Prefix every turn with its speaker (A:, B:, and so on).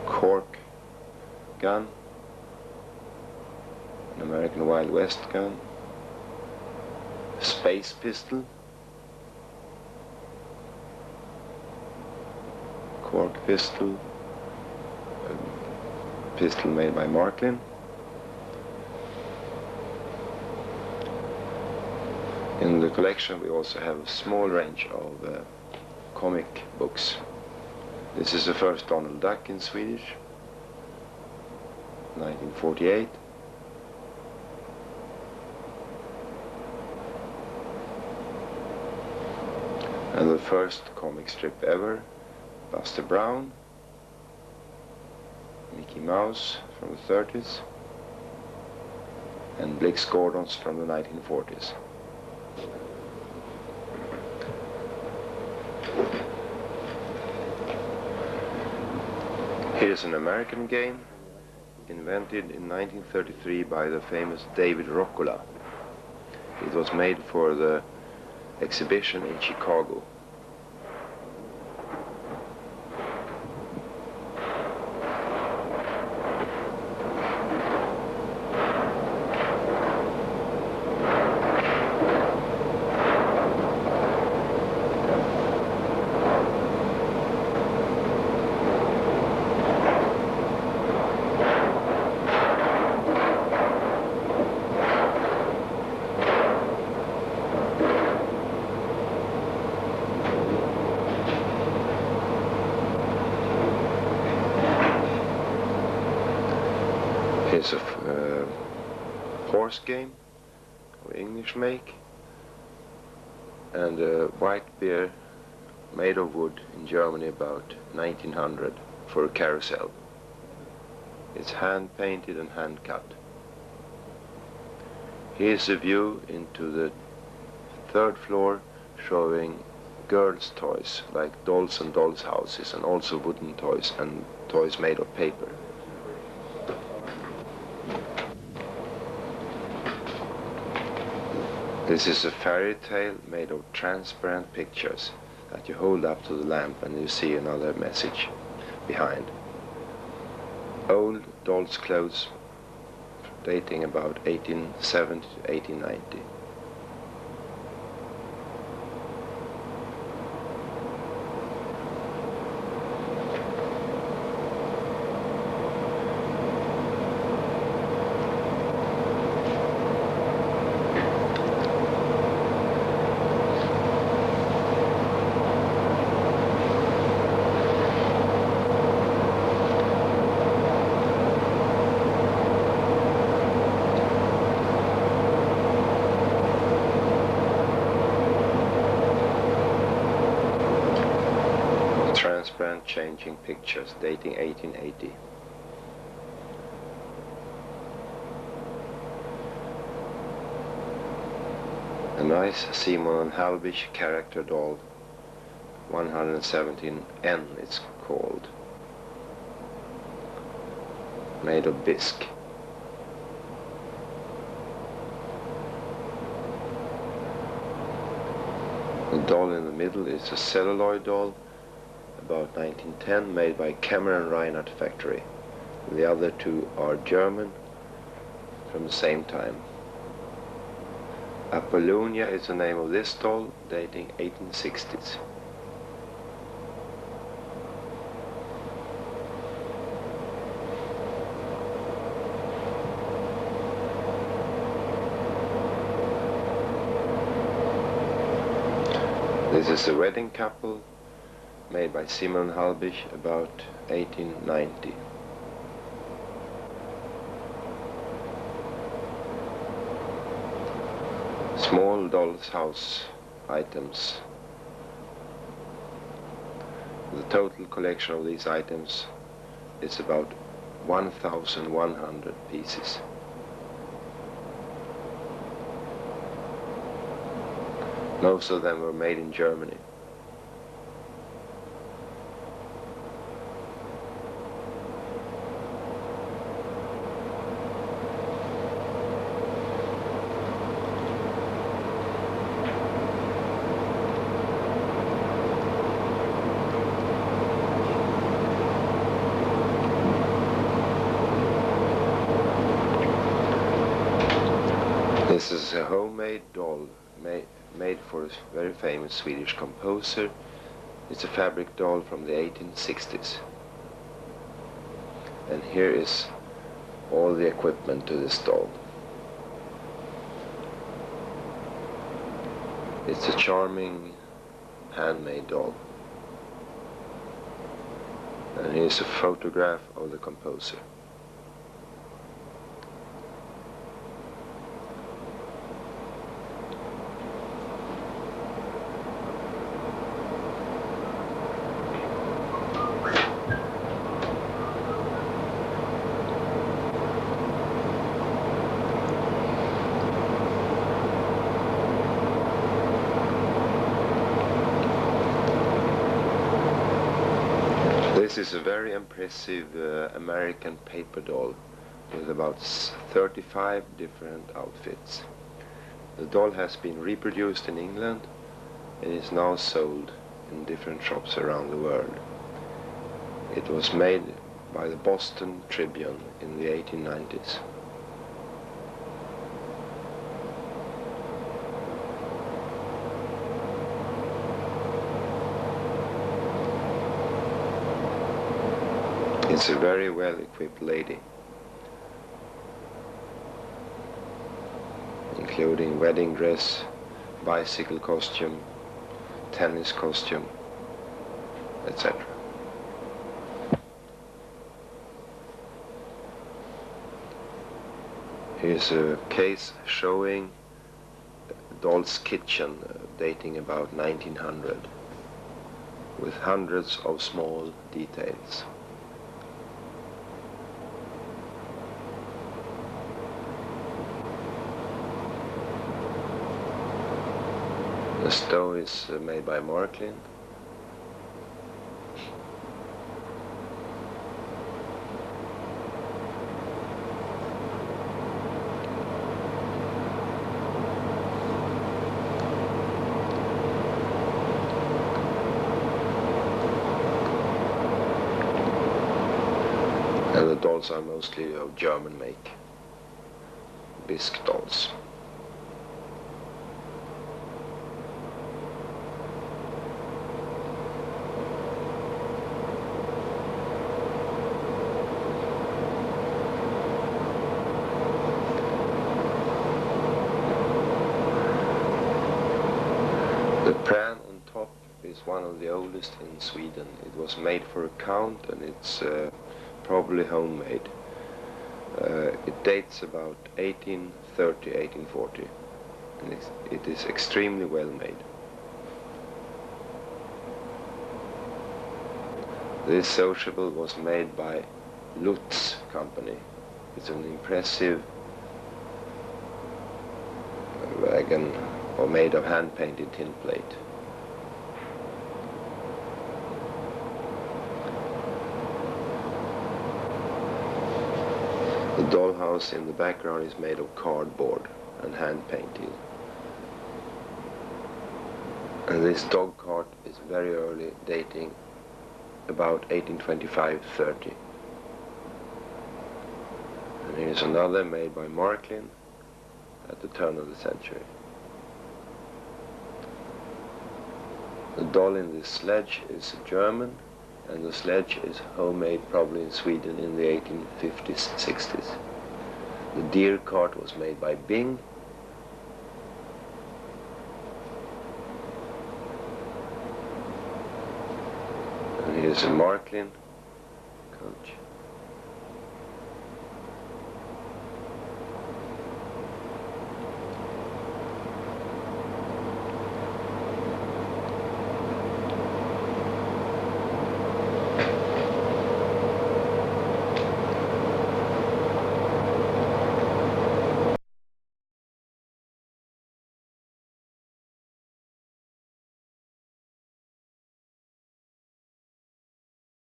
A: cork gun, an American Wild West gun, a space pistol, cork pistol, a pistol made by Marklin. In the collection we also have a small range of comic books. This is the first Donald Duck in Swedish, 1948. And the first comic strip ever, Buster Brown, Mickey Mouse from the 30s, and Blix Gordons from the 1940s. Here's an American game invented in 1933 by the famous David Rockola. It was made for the exhibition in Chicago. Here's a horse game of English make, and a white bear made of wood in Germany about 1900 for a carousel. It's hand painted and hand cut. Here's a view into the third floor showing girls' toys like dolls and dolls' houses, and also wooden toys and toys made of paper. This is a fairy tale made of transparent pictures that you hold up to the lamp and you see another message behind. Old doll's clothes dating about 1870 to 1890. Transparent changing pictures dating 1880. A nice Simon and Halbich character doll, 117N it's called, made of bisque. The doll in the middle is a celluloid doll, about 1910, made by Cameron Reinhardt factory. The other two are German from the same time. Apollonia is the name of this doll, dating 1860s. This is a wedding couple made by Simon Halbich about 1890. Small doll's house items. The total collection of these items is about 1,100 pieces. Most of them were made in Germany. This is a homemade doll made for a very famous Swedish composer. It's a fabric doll from the 1860s. And here is all the equipment to this doll. It's a charming handmade doll. And here's a photograph of the composer. This is a very impressive American paper doll with about 35 different outfits. The doll has been reproduced in England and is now sold in different shops around the world. It was made by the Boston Tribune in the 1890s. It's a very well-equipped lady, including wedding dress, bicycle costume, tennis costume, etc. Here's a case showing doll's kitchen dating about 1900 with hundreds of small details. The stove is made by Marklin. And the dolls are mostly of German make, bisque dolls. The pran on top is one of the oldest in Sweden. It was made for a count and it's probably homemade. It dates about 1830, 1840 and it is extremely well made. This sociable was made by Lutz company. It's an impressive wagon or made of hand-painted tin plate. The dollhouse in the background is made of cardboard and hand-painted. And this dog cart is very early, dating about 1825-30. And here's another made by Marklin at the turn of the century. The doll in this sledge is German, and the sledge is homemade probably in Sweden in the 1850s, 60s. The deer cart was made by Bing. And here's a Marklin coach.